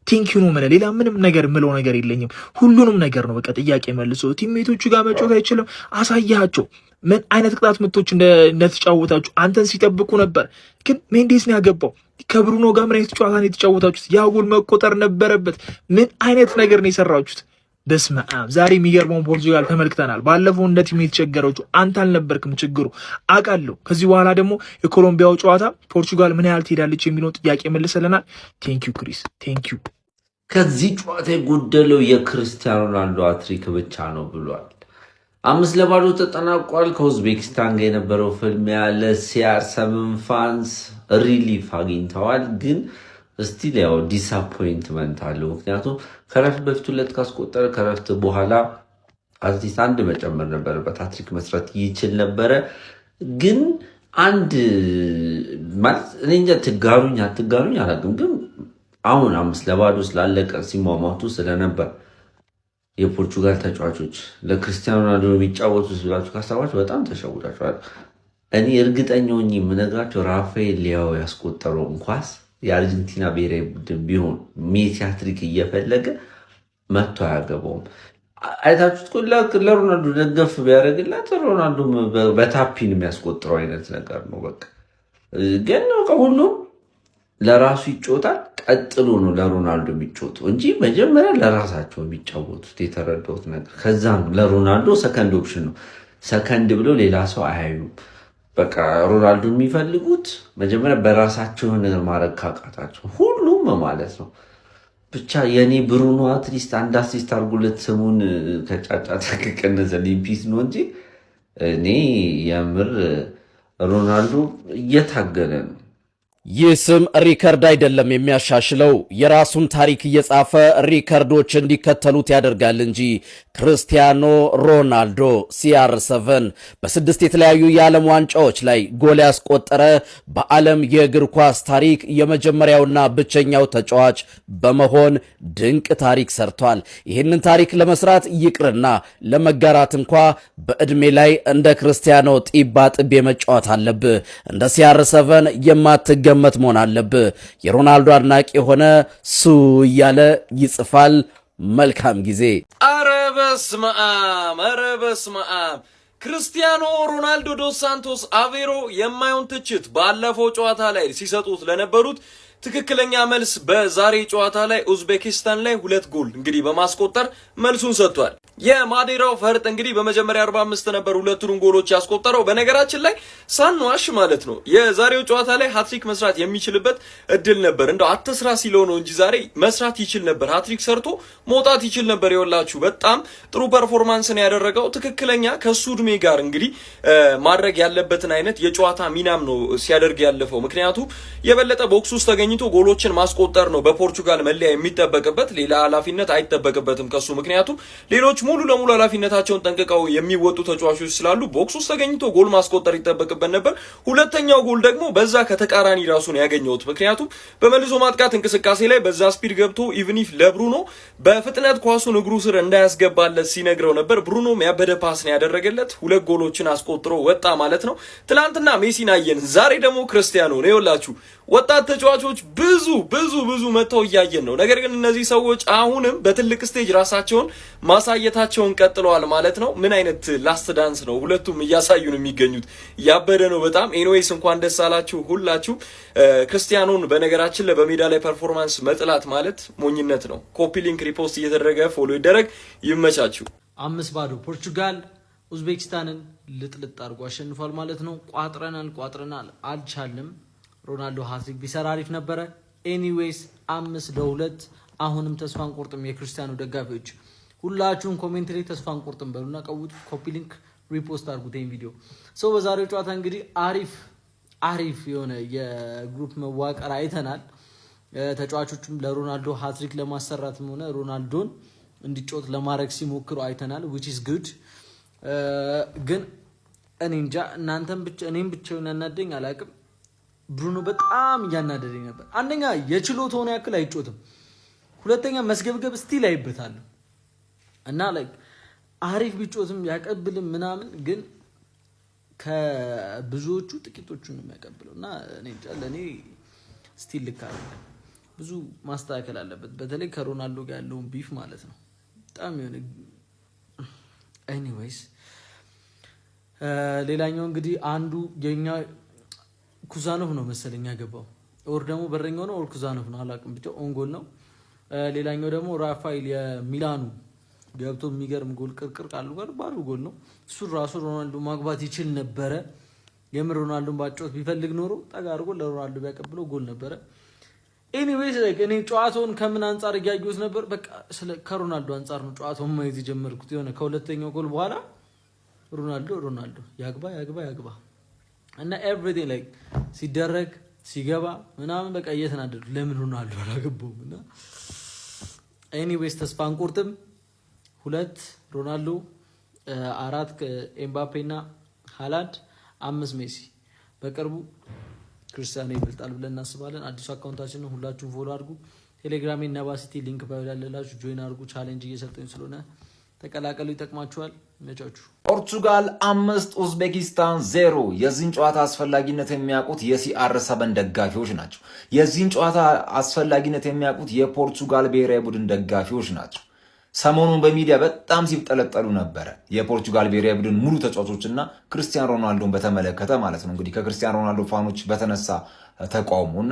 ቴንኪዩ ነው ማለት ሌላ ምንም ነገር ምለው ነገር የለኝም። ሁሉንም ነገር ነው በቃ ጥያቄ መልሶ ቲሜቶቹ ጋር መጫወት አይችልም። አሳያቸው ምን አይነት ቅጣት ምቶች እንደተጫወታችሁ አንተን ሲጠብቁ ነበር። ግን ሜንዴስ ነው ያገባው። ከብሩኖ ጋር ምን አይነት ጨዋታ ነው የተጫወታችሁት? ያ ጎል መቆጠር ነበረበት። ምን አይነት ነገር ነው የሰራችሁት? በስመ አብ። ዛሬ የሚገርመውን ፖርቹጋል ተመልክተናል። ባለፈው እንደ ቲም የተቸገረችው አንተ አልነበርክም ችግሩ አውቃለሁ። ከዚህ በኋላ ደግሞ የኮሎምቢያው ጨዋታ ፖርቹጋል ምን ያህል ትሄዳለች የሚለውን ጥያቄ መልሰለናል። ቴንኪዩ ክሪስ፣ ቴንኪዩ። ከዚህ ጨዋታ የጎደለው የክርስቲያኖ ሮናልዶ አትሪክ ብቻ ነው ብሏል። 5-2 ተጠናቋል። ከኡዝቤኪስታን ጋር የነበረው ፍልሚያ ለሲአር7 ፋንስ ሪሊፍ አግኝተዋል። ግን ስቲል ያው ዲስአፖይንትመንት አለው። ምክንያቱም ከረፍት በፊት 2 ካስቆጠረ ከረፍት በኋላ አትሊስት 1 መጨመር ነበረበት። ሃትሪክ መስራት ይችል ነበረ። ግን አንድ ማለት እኔ እንጃ ትጋሩኝ አትጋሩኝ አላውቅም። ግን አሁን 5-2 ስላለቀ ሲሟሟቱ ስለነበር የፖርቹጋል ተጫዋቾች ለክርስቲያኖ ሮናልዶ የሚጫወቱት ብላችሁ ካሰባችሁ በጣም ተሸውዳችኋል። እኔ እርግጠኛ ሆኜ የምነግራቸው ራፋኤል ሊያው ያስቆጠረው ኳስ የአርጀንቲና ብሔራዊ ቡድን ቢሆን ሜሲ ሃትሪክ እየፈለገ መጥቶ አያገባውም። አይታችሁት ለሮናልዶ ደገፍ ቢያደርግላት ሮናልዶ በታፒን የሚያስቆጥረው አይነት ነገር ነው። በቃ ግን ሁሉም ለራሱ ይጫወታል። ቀጥሎ ነው ለሮናልዶ የሚጫወተው እንጂ መጀመሪያ ለራሳቸው የሚጫወቱት የተረዳሁት ነገር። ከዛ ነው ለሮናልዶ ሰከንድ ኦፕሽን ነው። ሰከንድ ብሎ ሌላ ሰው አያዩም። በቃ ሮናልዶ የሚፈልጉት መጀመሪያ በራሳቸው ነገር ማድረግ ካቃታቸው ሁሉም ማለት ነው። ብቻ የኔ ብሩኖ አትሊስት 1 አሲስት አድርጎለት ስሙን ከጫጫታ ከቀነሰልኝ ፒስ ነው እንጂ እኔ የምር ሮናልዶ እየታገለ ነው። ይህ ስም ሪከርድ አይደለም የሚያሻሽለው፣ የራሱን ታሪክ እየጻፈ ሪከርዶች እንዲከተሉት ያደርጋል እንጂ። ክርስቲያኖ ሮናልዶ CR7 በ6 የተለያዩ የዓለም ዋንጫዎች ላይ ጎል ያስቆጠረ በዓለም የእግር ኳስ ታሪክ የመጀመሪያውና ብቸኛው ተጫዋች በመሆን ድንቅ ታሪክ ሰርቷል። ይህንን ታሪክ ለመስራት ይቅርና ለመጋራት እንኳ በዕድሜ ላይ እንደ ክርስቲያኖ ጢባ ጥቤ መጫወት አለብህ። እንደ CR7 የማትገመት መሆን አለብህ። የሮናልዶ አድናቂ የሆነ ሱ እያለ ይጽፋል። መልካም ጊዜ። ኧረ በስመ አብ ክርስቲያኖ ሮናልዶ ዶስ ሳንቶስ አቬሮ የማይሆን ትችት ባለፈው ጨዋታ ላይ ሲሰጡት ለነበሩት ትክክለኛ መልስ በዛሬ ጨዋታ ላይ ኡዝቤኪስታን ላይ 2 ጎል እንግዲህ በማስቆጠር መልሱን ሰጥቷል። የማዴራው ፈርጥ እንግዲህ በመጀመሪያ 45 ነበር 2ቱን ጎሎች ያስቆጠረው። በነገራችን ላይ ሳንዋሽ ማለት ነው የዛሬው ጨዋታ ላይ ሃትሪክ መስራት የሚችልበት እድል ነበር። እንደው አትስራ ሲለው ነው እንጂ ዛሬ መስራት ይችል ነበር። ሃትሪክ ሰርቶ መውጣት ይችል ነበር። ይወላችሁ በጣም ጥሩ ፐርፎርማንስን ያደረገው ትክክለኛ ከሱ እድሜ ጋር እንግዲህ ማድረግ ያለበትን አይነት የጨዋታ ሚናም ነው ሲያደርግ ያለፈው። ምክንያቱም የበለጠ ቦክስ ውስጥ ተገኝቶ ጎሎችን ማስቆጠር ነው በፖርቹጋል መለያ የሚጠበቅበት። ሌላ ኃላፊነት አይጠበቅበትም ከሱ። ምክንያቱም ሌሎች ሙሉ ለሙሉ ኃላፊነታቸውን ጠንቅቀው የሚወጡ ተጫዋቾች ስላሉ ቦክስ ውስጥ ተገኝቶ ጎል ማስቆጠር ይጠበቅበት ነበር። ሁለተኛው ጎል ደግሞ በዛ ከተቃራኒ ራሱን ያገኘውት። ምክንያቱም በመልሶ ማጥቃት እንቅስቃሴ ላይ በዛ ስፒድ ገብቶ ኢቭኒፍ ለብሩኖ በፍጥነት ኳሱን እግሩ ስር እንዳያስገባለት ሲነግረው ነበር። ብሩኖም ያበደ ፓስ ነው ያደረገለት። 2 ጎሎችን አስቆጥሮ ወጣ ማለት ነው። ትላንትና ሜሲን አየን፣ ዛሬ ደግሞ ክርስቲያኖ ነው። ይኸውላችሁ ወጣት ተጫዋቾች ብዙ መተው እያየን ነው። ነገር ግን እነዚህ ሰዎች አሁንም በትልቅ ስቴጅ ራሳቸውን ማሳየታቸውን ቀጥለዋል ማለት ነው። ምን አይነት ላስት ዳንስ ነው ሁለቱም እያሳዩን የሚገኙት? ያበደ ነው በጣም። ኤኒዌይስ እንኳን ደስ አላችሁ ሁላችሁ። ክርስቲያኖን በነገራችን ላይ በሜዳ ላይ ፐርፎርማንስ መጥላት ማለት ሞኝነት ነው። ኮፒ ሊንክ ሪፖስት እየተደረገ ፎሎ ይደረግ። ይመቻችሁ። 5-0 ፖርቹጋል ኡዝቤኪስታንን ልጥልጥ አድርጎ አሸንፏል ማለት ነው። ቋጥረናል አልቻልንም። ሮናልዶ ሃትሪክ ቢሰራ አሪፍ ነበረ። ኤኒዌይስ 5-2 አሁንም ተስፋን ቆርጥም። የክርስቲያኖ ደጋፊዎች ሁላችሁም ኮሜንት ላይ ተስፋን ቆርጥም በሉና ቀውጡ። ኮፒ ሊንክ ሪፖስት አድርጉት ይሄን ቪዲዮ። ሶ በዛሬው ጨዋታ እንግዲህ አሪፍ የሆነ የግሩፕ መዋቀር አይተናል። ተጫዋቾቹም ለሮናልዶ ሃትሪክ ለማሰራትም ሆነ ሮናልዶን እንዲጮት ለማድረግ ሲሞክሩ አይተናል which is good። ግን እኔ እንጃ እኔም ብቻ ያናደኝ አላቅም። ብሩኖ በጣም እያናደደኝ ነበር። አንደኛ የችሎታውን ያክል አይጮትም፣ ሁለተኛ መስገብገብ ስቲል አይበታል እና ላይክ አሪፍ ቢጮትም ያቀብልም ምናምን፣ ግን ከብዙዎቹ ጥቂቶቹን ነው የሚያቀብለው እና እኔ እንጃ ለኔ ስቲል ልክ አይደለም። ብዙ ማስተካከል አለበት፣ በተለይ ከሮናልዶ ጋር ያለውን ቢፍ ማለት ነው በጣም የሆነ ኤኒዌይስ ሌላኛው እንግዲህ አንዱ የኛ ኩዛኖቭ ነው መሰለኝ ያገባው፣ ኦር ደግሞ በረኛው ነው ኦር ኩዛኖቭ ነው አላውቅም፣ ብቻ ኦንጎል ነው። ሌላኛው ደግሞ ራፋኤል የሚላኑ ገብቶ የሚገርም ጎል ቅርቅር ቃሉ ጋር ባሉ ጎል ነው። እሱ ራሱ ሮናልዶ ማግባት ይችል ነበረ። የምር ሮናልዶን ባጫወት ቢፈልግ ኖሮ ጠጋ አድርጎ ለሮናልዶ ቢያቀብለው ጎል ነበረ። ኤኒዌይስ እኔ ጨዋታውን ከምን አንጻር እያየሁት ነበር? በቃ ከሮናልዶ አንጻር ነው ጨዋታውን ማየት የጀመርኩት። የሆነ ከሁለተኛው ጎል በኋላ ሮናልዶ ያግባ እና ኤቭሪቲንግ ላይክ ሲደረግ ሲገባ ምናምን በቃ እየተናደዱ ለምን ሮናልዶ አላገባውም? እና ኤኒዌይስ ተስፋ አንቆርጥም። 2 ሮናልዶ፣ 4 ኤምባፔ እና ሃላንድ፣ 5 ሜሲ። በቅርቡ ክርስቲያኖ ይበልጣል ብለን እናስባለን። አዲሱ አካውንታችን ነው፣ ሁላችሁም ፎሎ አድርጉ። ቴሌግራም ነባሲቲ ሊንክ ባዮ ያለላችሁ ጆይን አድርጉ። ቻሌንጅ እየሰጠኝ ስለሆነ ተቀላቀሉ፣ ይጠቅማችኋል። መጫችሁ ፖርቹጋል 5 ኡዝቤኪስታን 0። የዚህን ጨዋታ አስፈላጊነት የሚያውቁት የCR7 ደጋፊዎች ናቸው። የዚህን ጨዋታ አስፈላጊነት የሚያውቁት የፖርቹጋል ብሔራዊ ቡድን ደጋፊዎች ናቸው። ሰሞኑን በሚዲያ በጣም ሲጠለጠሉ ነበረ የፖርቹጋል ብሔራዊ ቡድን ሙሉ ተጫዋቾችና ክርስቲያኖ ሮናልዶን በተመለከተ ማለት ነው። እንግዲህ ከክርስቲያኖ ሮናልዶ ፋኖች በተነሳ ተቃውሞና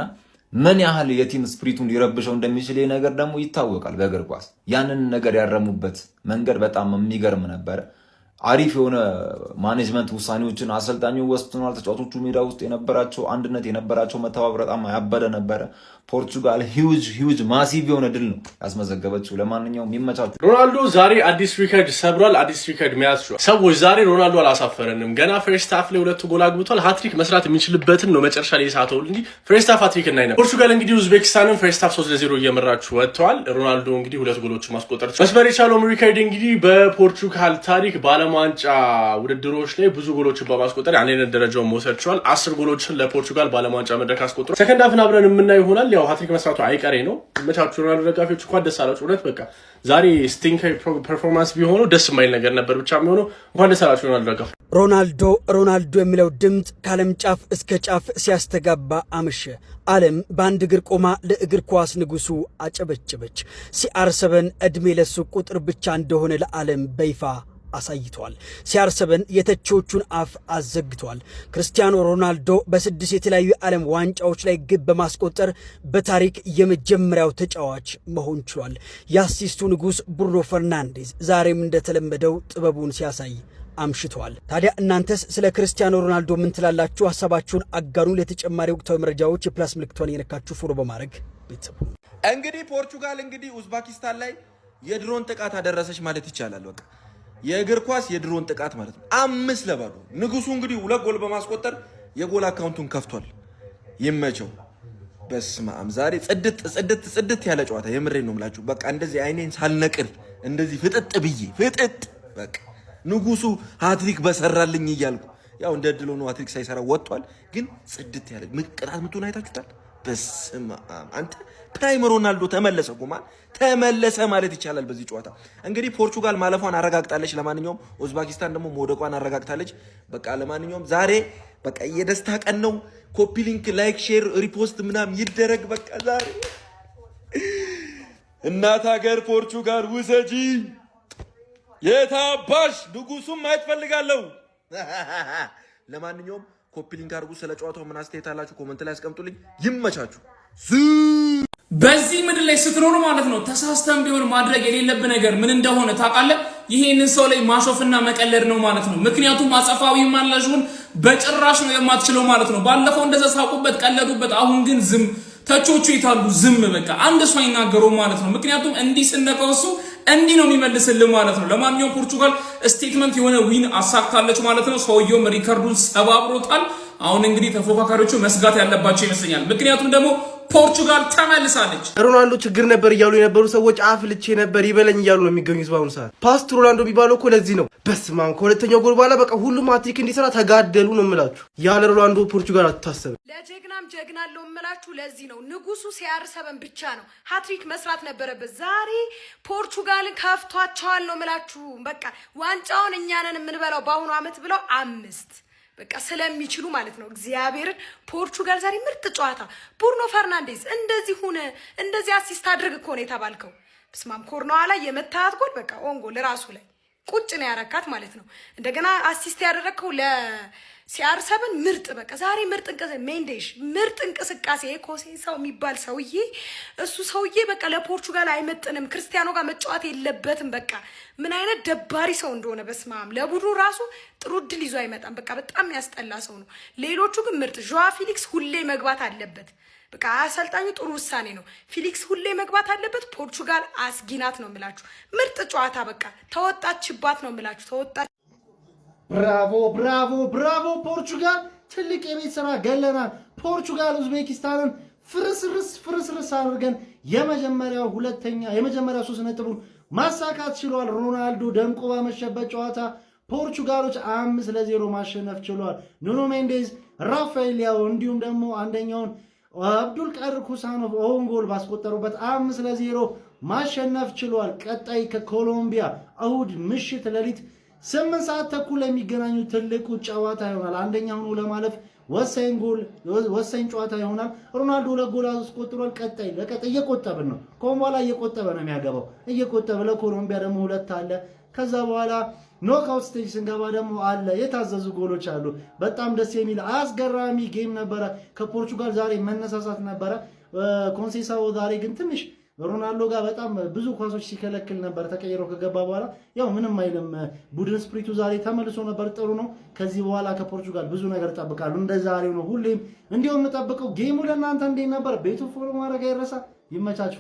ምን ያህል የቲም ስፕሪቱን ሊረብሸው እንደሚችል ነገር ደግሞ ይታወቃል በእግር ኳስ። ያንን ነገር ያረሙበት መንገድ በጣም የሚገርም ነበረ። አሪፍ የሆነ ማኔጅመንት ውሳኔዎችን አሰልጣኙ ወስኗል። ተጫዋቾቹ ሜዳ ውስጥ የነበራቸው አንድነት የነበራቸው መተባበር በጣም ያበደ ነበረ። ፖርቹጋል ሂውጅ ማሲቭ የሆነ ድል ነው ያስመዘገበችው። ለማንኛውም ይመቻችሁ። ሮናልዶ ዛሬ አዲስ ሪከርድ ሰብሯል። አዲስ ሪከርድ መያዝ ችሏል። ሰዎች ዛሬ ሮናልዶ አላሳፈረንም። ገና ፈርስት ሃፍ ላይ 2 ጎል አግብቷል። ሃትሪክ መስራት የሚችልበትን ነው መጨረሻ ላይ የሳተው እንጂ ፈርስት ሃፍ ሃትሪክ እናይ ነበር። ፖርቹጋል እንግዲህ ኡዝቤኪስታንን ፈርስት ሃፍ 3-0 እየመራችሁ ወጥተዋል። ሮናልዶ እንግዲህ 2 ጎሎችን ማስቆጠር ችሏል። መስበር የቻለውም ሪከርድ እንግዲህ በፖርቹጋል ታሪክ በዓለም ዋንጫ ውድድሮች ላይ ብዙ ጎሎችን በማስቆጠር አንደኛ ደረጃውን መውሰድ ችሏል። 10 ጎሎችን ለፖርቹጋል በዓለም ዋንጫ መድረክ አስቆጥሯል። ሰከንድ ሃፍን አብረን የምናየው ይሆናል። ያው ሃትሪክ መስራቱ አይቀሬ ነው። መቻቹ ሮናልዶ ደጋፊዎች እንኳን ደስ አላችሁ። እውነት በቃ ዛሬ ስቲንከር ፐርፎርማንስ ቢሆነው ደስ የማይል ነገር ነበር ብቻ የሚሆነው። እንኳን ደስ አላችሁ ሮናልዶ ደጋፊ። ሮናልዶ የሚለው ድምፅ ከዓለም ጫፍ እስከ ጫፍ ሲያስተጋባ አመሸ። ዓለም በአንድ እግር ቆማ ለእግር ኳስ ንጉሱ አጨበጨበች። CR7 ዕድሜ ለሱ ቁጥር ብቻ እንደሆነ ለዓለም በይፋ አሳይቷል። CR7 የተቾቹን አፍ አዘግቷል። ክርስቲያኖ ሮናልዶ በ6 የተለያዩ የዓለም ዋንጫዎች ላይ ግብ በማስቆጠር በታሪክ የመጀመሪያው ተጫዋች መሆን ችሏል። የአሲስቱ ንጉስ ብሩኖ ፈርናንዴዝ ዛሬም እንደተለመደው ጥበቡን ሲያሳይ አምሽቷል። ታዲያ እናንተስ ስለ ክርስቲያኖ ሮናልዶ ምን ትላላችሁ? ሐሳባችሁን አጋሩ። ለተጨማሪ ወቅታዊ መረጃዎች የፕላስ ምልክቷን የነካችሁ ፎሎ በማድረግ ቤተሰቡ እንግዲህ ፖርቹጋል ኡዝቤኪስታን ላይ የድሮን ጥቃት አደረሰች ማለት ይቻላል። በቃ የእግር ኳስ የድሮን ጥቃት ማለት ነው። 5-0 ንጉሱ እንግዲህ 2 ጎል በማስቆጠር የጎል አካውንቱን ከፍቷል። ይመቸው። በስመ አብ ዛሬ ጽድት ያለ ጨዋታ። የምሬን ነው የምላችሁ። በቃ እንደዚህ አይኔን ሳልነቅል እንደዚህ ፍጥጥ በቃ ንጉሱ ሃትሪክ በሰራልኝ እያልኩ ያው እንደ ድሎ ነው ሃትሪክ ሳይሰራ ወጥቷል። ግን ጽድት ያለ ቅጣት ምቱን አይታችሁታል። በስመ አብ አንተ ፕራይም ሮናልዶ ተመለሰ ማለት ይቻላል። በዚህ ጨዋታ እንግዲህ ፖርቹጋል ማለፏን አረጋግጣለች። ለማንኛውም ኡዝቤኪስታን ደግሞ መውደቋን አረጋግጣለች። በቃ ለማንኛውም ዛሬ በቃ የደስታ ቀን ነው። ኮፒ ሊንክ፣ ላይክ፣ ሼር፣ ሪፖስት ምናምን ይደረግ። በቃ ዛሬ እናት ሀገር ፖርቹጋል ውሰጂ። የታባሽ ንጉሱም ማየት ፈልጋለሁ። ለማንኛውም ኮፒ ሊንክ አድርጉ። ስለ ጨዋታው ምን አስተያየት አላችሁ ኮሜንት ላይ አስቀምጡልኝ። ይመቻችሁ። በዚህ ምድር ላይ ስትኖር ማለት ነው ተሳስተን ቢሆን ማድረግ የሌለብህ ነገር ምን እንደሆነ ታውቃለህ? ይሄንን ሰው ላይ ማሾፍና መቀለድ ነው ማለት ነው። ምክንያቱም አጸፋዊ ማላሹን በጭራሽ ነው የማትችለው ማለት ነው። ባለፈው እንደዛ ሳቁበት፣ ቀለዱበት። አሁን ግን ዝም። ተቾቹ ይታሉ ዝም። በቃ አንድ ሰው አይናገረውም ማለት ነው። ምክንያቱም እንዲህ ስነቀውሱ እንዲህ ነው የሚመልስልህ ማለት ነው። ለማንኛውም ፖርቹጋል ስቴትመንት የሆነ ዊን አሳክታለች ማለት ነው። ሰውየውም ሪከርዱን ሰባብሮታል። አሁን እንግዲህ ተፎካካሪዎቹ መስጋት ያለባቸው ይመስለኛል። ምክንያቱም ደግሞ ፖርቹጋል ተመልሳለች። ሮናልዶ ችግር ነበር እያሉ የነበሩ ሰዎች አፍልቼ ነበር ይበለኝ እያሉ ነው የሚገኙት በአሁኑ ሰዓት። ፓስት ሮናልዶ የሚባለው እኮ ለዚህ ነው። በስማም ከሁለተኛው ጎል በኋላ በቃ ሁሉም ሃትሪክ እንዲሰራ ተጋደሉ ነው የምላችሁ። ያለ ሮናልዶ ፖርቹጋል አትታሰብም። ለጀግናም ጀግና አለው የምላችሁ ለዚህ ነው። ንጉሱ CR7 ብቻ ነው ሃትሪክ መስራት ነበረበት። ዛሬ ፖርቹጋልን ከፍቷቸዋል ነው የምላችሁ። በቃ ዋንጫውን እኛ ነን የምንበላው በአሁኑ አመት ብለው 5 በቃ ስለሚችሉ ማለት ነው። እግዚአብሔርን ፖርቹጋል ዛሬ ምርጥ ጨዋታ። ብሩኖ ፈርናንዴዝ እንደዚህ ሆነ፣ እንደዚህ አሲስት አድርግ እኮ ነው የተባልከው። በስማም ኮርናዋ ላይ የመታት ጎል በቃ ኦንጎል ራሱ ላይ ቁጭ ነው ያረካት ማለት ነው። እንደገና አሲስት ያደረከው ለCR7 ምርጥ በቃ ዛሬ ምርጥ እንቅስቃሴ ሜንዴሽ ምርጥ እንቅስቃሴ ኮሴሳው የሚባል ሰውዬ እሱ ሰውዬ በቃ ለፖርቹጋል አይመጥንም። ክርስቲያኖ ጋር መጫወት የለበትም። በቃ ምን አይነት ደባሪ ሰው እንደሆነ በስማም ለቡድኑ ራሱ ጥሩ ድል ይዞ አይመጣም። በቃ በጣም ያስጠላ ሰው ነው። ሌሎቹ ግን ምርጥ ጆዋ ፊሊክስ ሁሌ መግባት አለበት። በቃ አሰልጣኙ ጥሩ ውሳኔ ነው። ፊሊክስ ሁሌ መግባት አለበት። ፖርቹጋል አስጊናት ነው የምላችሁ። ምርጥ ጨዋታ በቃ ተወጣችባት ነው የምላችሁ። ተወጣች። ብራቮ ብራቮ ብራቮ ፖርቹጋል! ትልቅ የቤት ስራ ገለናል። ፖርቹጋል ኡዝቤኪስታንን ፍርስርስ አድርገን የመጀመሪያው 3 ነጥቡን ማሳካት ችሏል። ሮናልዶ ደምቆ ባመሸበት ጨዋታ ፖርቹጋሎች 5-0 ማሸነፍ ችሏል። ኑኖ ሜንዴዝ፣ ራፋኤል ሊያኦ እንዲሁም ደግሞ አንደኛውን አብዱል ቃድር ኩሳኖቭ ኦን ጎል ባስቆጠሩበት 5-0 ማሸነፍ ችሏል። ቀጣይ ከኮሎምቢያ እሁድ ምሽት ሌሊት 8 ሰዓት ተኩል ላይ የሚገናኙ ትልቁ ጨዋታ ይሆናል። አንደኛውን ለማለፍ ወሳኝ ጨዋታ ይሆናል። ሮናልዶ 2 ጎል አስቆጥሯል። ቀጣይ እየቆጠብን ነው። ኮምቦላ እየቆጠበ ነው የሚያገባው። እየቆጠበ ለኮሎምቢያ ደግሞ 2 አለ። ከዛ በኋላ ኖክአውት ስቴጅ ስንገባ ደግሞ አለ የታዘዙ ጎሎች አሉ። በጣም ደስ የሚል አስገራሚ ጌም ነበረ። ከፖርቹጋል ዛሬ መነሳሳት ነበረ። ኮንሴሳው ዛሬ ግን ትንሽ ሮናልዶ ጋር በጣም ብዙ ኳሶች ሲከለክል ነበር። ተቀይሮ ከገባ በኋላ ያው ምንም አይልም። ቡድን ስፕሪቱ ዛሬ ተመልሶ ነበር። ጥሩ ነው። ከዚህ በኋላ ከፖርቹጋል ብዙ ነገር ጠብቃሉ። እንደ ዛሬው ነው ሁሌም እንዲሁ የምጠብቀው። ጌሙ ለእናንተ እንዴት ነበር? ቤቱ ፎሎ ማድረግ አይረሳ። ይመቻችሁ።